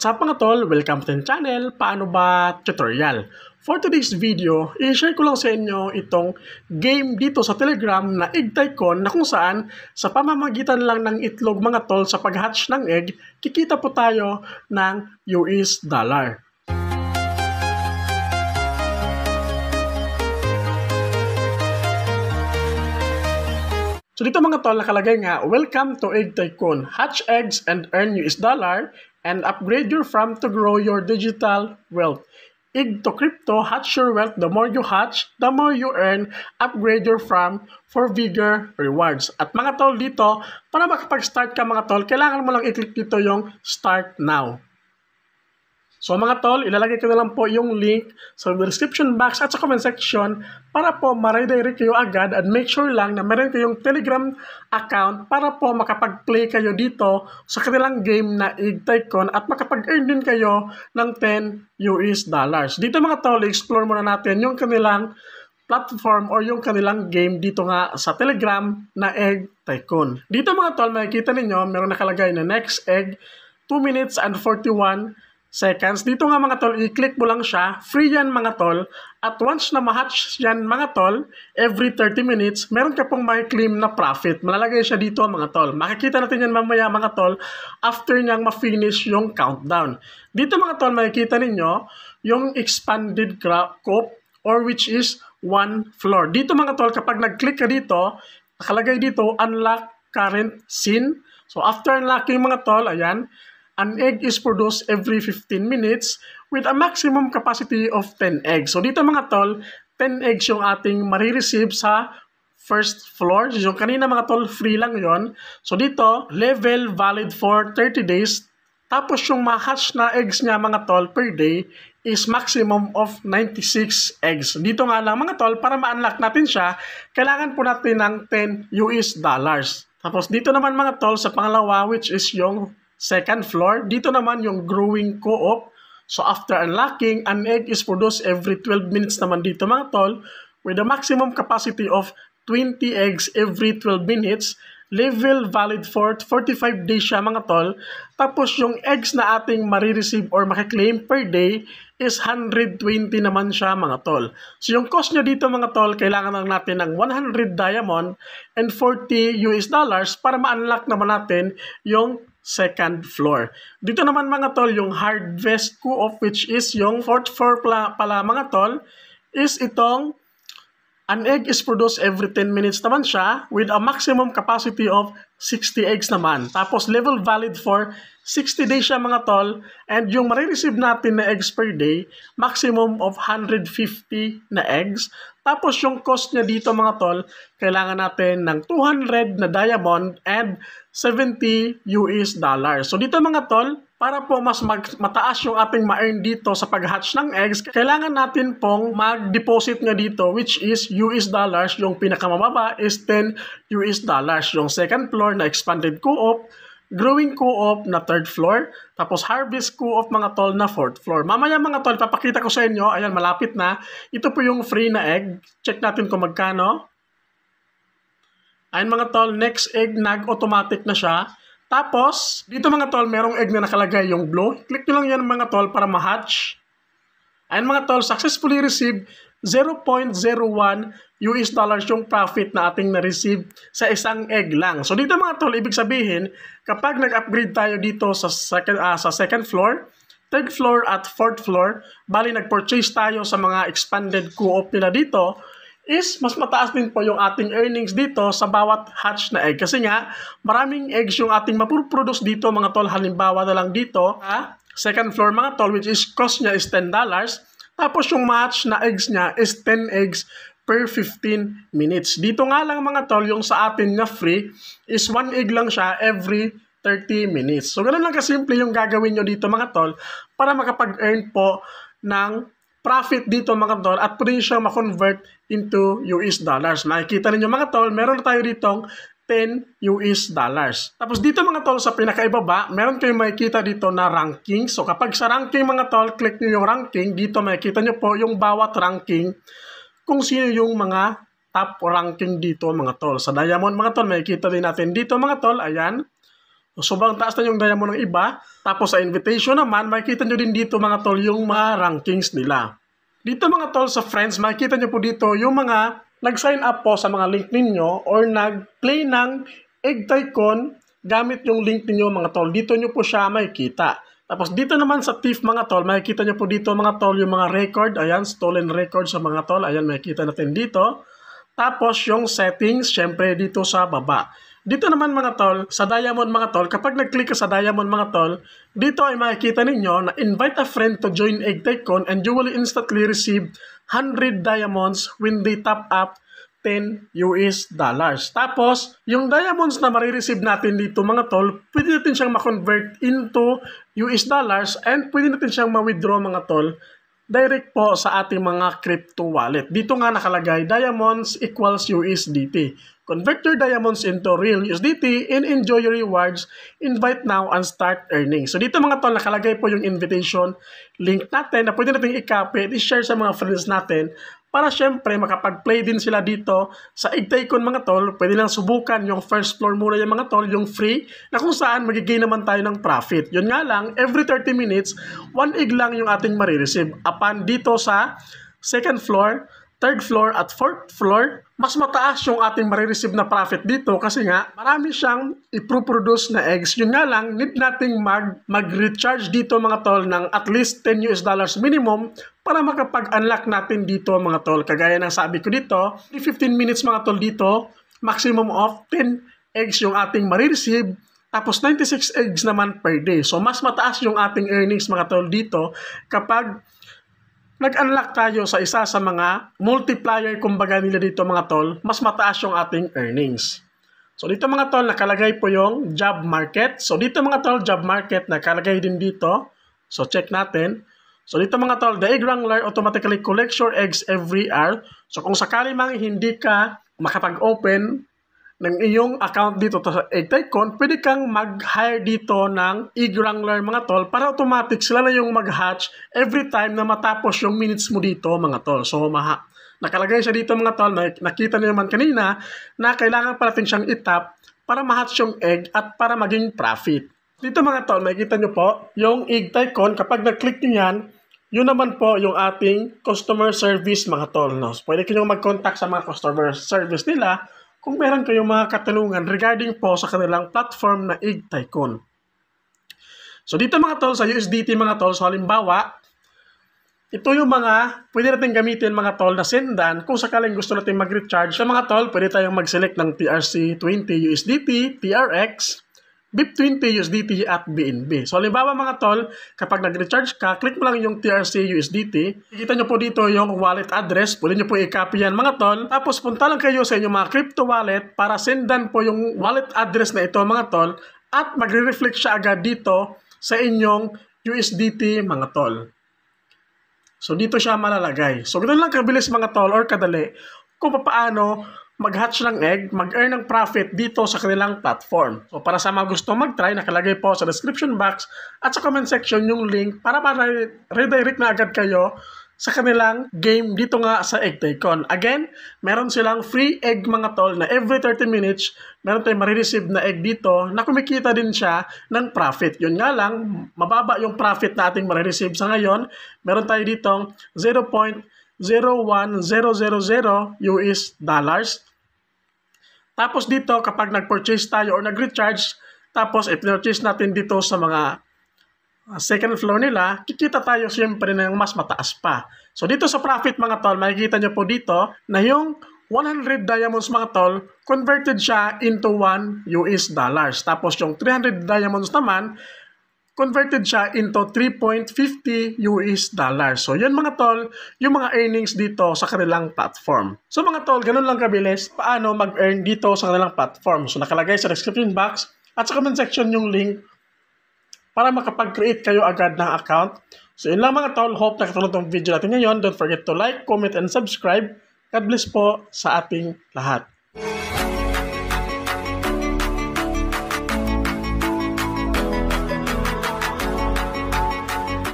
What's up mga tol? Welcome to the channel, Paano Ba Tutorial. For today's video, i-share ko lang sa inyo itong game dito sa Telegram na Egg Tycoon na kung saan sa pamamagitan lang ng itlog mga tol sa pag-hatch ng egg, kikita po tayo ng US dollar. So dito mga tol nakalagay nga, welcome to Egg Tycoon. Hatch eggs and earn US dollar and upgrade your farm to grow your digital wealth. Egg to crypto, hatch your wealth. The more you hatch, the more you earn. Upgrade your farm for bigger rewards. At mga tol dito, para makapag-start ka mga tol, kailangan mo lang i-click dito yung Start Now. So mga tol, ilalagay ko na lang po yung link sa description box at sa comment section para po ma-redirect kayo agad at make sure lang na meron kayong Telegram account para po makapag-play kayo dito sa kanilang game na Egg Tycoon at makapag-earn din kayo ng 10 US dollars. Dito mga tol, explore muna natin yung kanilang platform or yung kanilang game dito nga sa Telegram na Egg Tycoon. Dito mga tol, makikita ninyo, meron nakalagay na next egg, 2 minutes and 41 seconds. Dito nga mga tol, i-click mo lang siya. Free yan mga tol. At once na ma-hatch yan mga tol, every 30 minutes, meron ka pong ma-claim na profit. Malalagay siya dito mga tol. Makikita natin yan mamaya mga tol after niyang ma-finish yung countdown. Dito mga tol, makikita ninyo yung expanded coop or which is 1 floor. Dito mga tol, kapag nag-click ka dito, nakalagay dito, unlock current scene. So after unlocking mga tol, ayan, an egg is produced every 15 minutes with a maximum capacity of 10 eggs. So dito mga tol, 10 eggs yung ating marireceive sa first floor. Yung kanina mga tol, free lang yon. So dito, level valid for 30 days. Tapos yung ma-hatch na eggs niya mga tol per day is maximum of 96 eggs. Dito nga lang mga tol, para ma-unlock natin siya, kailangan po natin ng 10 US dollars. Tapos dito naman mga tol, sa pangalawa which is yung second floor, dito naman yung growing co-op. So after unlocking, an egg is produced every 12 minutes naman dito mga tol with a maximum capacity of 20 eggs every 12 minutes. Level valid for 45 days siya mga tol. Tapos yung eggs na ating marireceive or makiklaim per day is 120 naman siya mga tol. So yung cost nyo dito mga tol, kailangan lang natin ng 100 diamond and 40 US dollars para ma-unlock naman natin yung second floor. Dito naman mga tol, yung harvest co-op which is yung fourth floor pala mga tol, is itong an egg is produced every 10 minutes naman siya with a maximum capacity of 60 eggs naman. Tapos level valid for 60 days siya mga tol. And yung marireceive natin na eggs per day, maximum of 150 na eggs. Tapos yung cost niya dito mga tol, kailangan natin ng 200 na diamond and 70 US dollars. So dito mga tol, para po mas mataas yung ating ma-earn dito sa pag-hatch ng eggs, kailangan natin pong mag-deposit nga dito which is US dollars. Yung pinakamababa is 10 US dollars. Yung second floor na expanded co-op, growing co-op na third floor, tapos harvest co-op mga tol na fourth floor. Mamaya mga tol, papakita ko sa inyo, ayan malapit na. Ito po yung free na egg. Check natin kung magkano. Ayan mga tol, next egg nag-automatic na siya. Tapos, dito mga tol, merong egg na nakalagay yung blue. Click nyo lang yan mga tol para ma-hatch. Ayan mga tol, successfully received 0.01 US dollars yung profit na ating na-receive sa isang egg lang. So dito mga tol, ibig sabihin, kapag nag-upgrade tayo dito sa second floor, third floor at fourth floor, bali nag-purchase tayo sa mga expanded co-op nila dito, is mas mataas din po yung ating earnings dito sa bawat hatch na egg. Kasi nga, maraming eggs yung ating mapuproduce dito mga tol. Halimbawa na lang dito, second floor mga tol, which is cost niya is $10. Tapos yung hatch na eggs niya is 10 eggs per 15 minutes. Dito nga lang mga tol, yung sa atin na free is 1 egg lang siya every 30 minutes. So ganun lang kasimple yung gagawin nyo dito mga tol para makapag-earn po ng profit dito mga tol at pwede siya ma-convert into US dollars. Makikita ninyo mga tol, meron na tayo ditong 10 US dollars. Tapos dito mga tol sa pinakaibaba, meron kayong makikita dito na ranking. So kapag sa ranking mga tol, click nyo yung ranking. Dito makikita nyo po yung bawat ranking kung sino yung mga top ranking dito mga tol. Sa diamond mga tol, makikita din natin dito mga tol, ayan. Sobrang taas na yung diamond ng iba. Tapos sa invitation naman, makikita nyo din dito mga tol yung mga rankings nila. Dito mga tol sa friends, makikita nyo po dito yung mga nag-sign up po sa mga link ninyo or nag-play ng Egg Tycoon gamit yung link ninyo mga tol. Dito nyo po siya makikita. Tapos dito naman sa TIFF mga tol, makikita nyo po dito mga tol yung mga record. Ayan, stolen record sa mga tol. Ayan, makikita natin dito. Tapos yung settings, syempre dito sa baba. Dito naman mga tol, sa Diamond mga tol, kapag nag-click ka sa Diamond mga tol, dito ay makikita ninyo na invite a friend to join Egg Tycoon and you will instantly receive 100 diamonds when they top up $10. Tapos, yung diamonds na marireceive natin dito mga tol, pwede natin siyang ma-convert into US dollars and pwede natin siyang ma-withdraw mga tol direct po sa ating mga crypto wallet. Dito nga nakalagay, diamonds equals USDT. Convert your diamonds into real USDT and enjoy your rewards. Invite now and start earning. So dito mga tol, nakalagay po yung invitation link natin na pwede natin i-copy at i-share sa mga friends natin para syempre makapag-play din sila dito sa Egg Tycoon mga tol. Pwede lang subukan yung first floor muna yung mga tol, yung free, na kung saan magigay naman tayo ng profit. Yun nga lang, every 30 minutes, 1 egg lang yung ating marireceive. Upon dito sa second floor, third floor at fourth floor, mas mataas yung ating marireceive na profit dito kasi nga marami siyang i-produce na eggs. Yun nga lang, need nating mag-recharge dito mga tol ng at least $10 minimum para makapag-unlock natin dito mga tol. Kagaya ng sabi ko dito, 15 minutes mga tol dito, maximum of 10 eggs yung ating marireceive. Tapos 96 eggs naman per day. So mas mataas yung ating earnings mga tol dito kapag nag-unlock tayo sa isa sa mga multiplier kumbaga nila dito mga tol, mas mataas yung ating earnings. So dito mga tol, nakalagay po yung job market. So dito mga tol, job market, nakalagay din dito. So check natin. So dito mga tol, the egg wrangler automatically collects your eggs every hour. So kung sakali mang hindi ka makapag-open ng iyong account dito sa Egg Tycoon, pwede kang mag-hire dito ng egg wrangler mga tol para automatic sila na yung mag-hatch every time na matapos yung minutes mo dito mga tol. So nakalagay siya dito mga tol, nakita niyo naman kanina na kailangan pa natin siyang itap para ma-hatch yung egg at para maging profit. Dito mga tol, makikita nyo po yung Egg Tycoon, kapag nag-click nyo yan, yun naman po yung ating customer service mga tol. No? So, pwede kayong mag-contact sa mga customer service nila kung meron kayong mga katanungan regarding po sa kanilang platform na Egg Tycoon. So dito mga tol, sa USDT mga tol, so halimbawa, ito yung mga pwede natin gamitin mga tol na sendan kung sakaling gusto natin mag-recharge. Sa mga tol, pwede tayong mag-select ng TRC20 USDT, TRX, BIP20 USDT at BNB. So halimbawa mga tol, kapag nag-recharge ka, click mo lang yung TRC USDT. Kikita nyo po dito yung wallet address. Pwede nyo po i-copy yan mga tol. Tapos punta lang kayo sa inyong mga crypto wallet para sendan po yung wallet address na ito mga tol. At magre-reflect siya agad dito sa inyong USDT mga tol. So dito siya malalagay. So ganoon lang kabilis mga tol or kadali kung paano mag-hatch ng egg, mag-earn ng profit dito sa kanilang platform. So para sa mga gusto mag-try, nakalagay po sa description box at sa comment section yung link para redirect na agad kayo sa kanilang game dito nga sa Egg Tycoon. Again, meron silang free egg mga tol na every 30 minutes, meron tayong marireceive na egg dito na kumikita din siya ng profit. Yun nga lang, mababa yung profit na ating marireceive sa ngayon. Meron tayo ditong 0.01000 US dollars. Tapos dito, kapag nag-purchase tayo or nag-recharge, tapos i-purchase natin dito sa mga second floor nila, kikita tayo siyempre ng mas mataas pa. So dito sa profit mga tol, makikita nyo po dito na yung 100 diamonds mga tol, converted siya into 1 US dollars. Tapos yung 300 diamonds naman, converted siya into 3.50 US dollars. So, yan mga tol, yung mga earnings dito sa kanilang platform. So, mga tol, ganun lang kabilis paano mag-earn dito sa kanilang platform. So, nakalagay sa description box at sa comment section yung link para makapag-create kayo agad ng account. So, yun lang mga tol. Hope nakatulong itong video natin ngayon. Don't forget to like, comment, and subscribe. God bless po sa ating lahat.